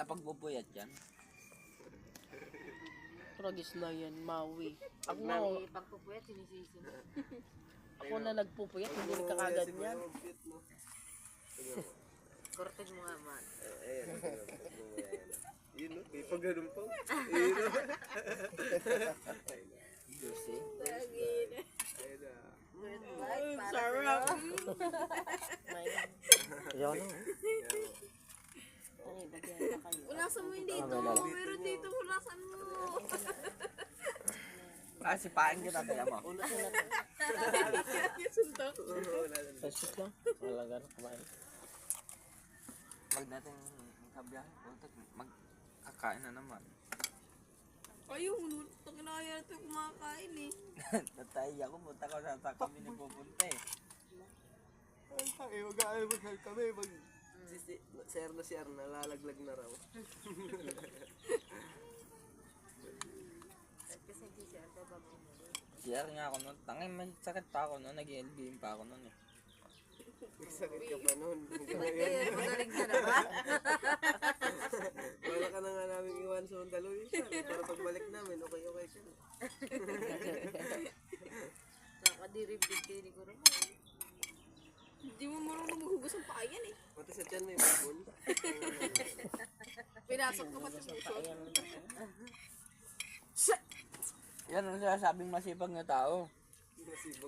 sa pagpupuyat yan. Tragis na yan, Maui. Pag pagpupuyat, sinisisi mo. Ako na nagpupuyat, hindi rin kakagad yan. Korteg mo nga, man. Yun no, may pag ganun pa. Yun no. Juicy. Ayun na. Sarap. Ayaw na. Unasan mo yung dito. Meron dito, unasan mo. Kasi paing kita kaya mo. Sasit lang. Wala gano'n kumain. Wag natin magkabiyahe. Magkakain na naman. Ayaw, takinaya natin kumakain eh. Tatay ako, punta ko sa kami ni pupunta eh. Ay, mag-aalmusal kami. Sir na si Arna, lalaglag na raw. Kasi hindi siya, bababa mo. Share nga ako nun. Tangin, may sakit pa ako nun. Nag-LBM pa ako nun eh. Sakit ka pa nun. Magaling ka naman. Wala ka na nga namin iwan sa Hondaluy. Para pagbalik namin, okay ka na. Nakadirig-dig kayo ni Guru. Hindi mo marunong maghugas ang paa yan eh. Pati sa tiyan may babon. Pinasok ka pa sa puso. Yan ang sinasabing masipag na tao.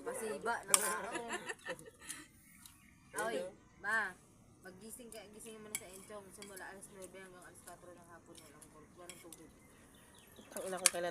Masiba na tao. Oy, ma. Gising mo na sa Enchong. Simula alas 9 hanggang alas 4 ng hapon na lang. Walang tubig. Ang ina ko kailan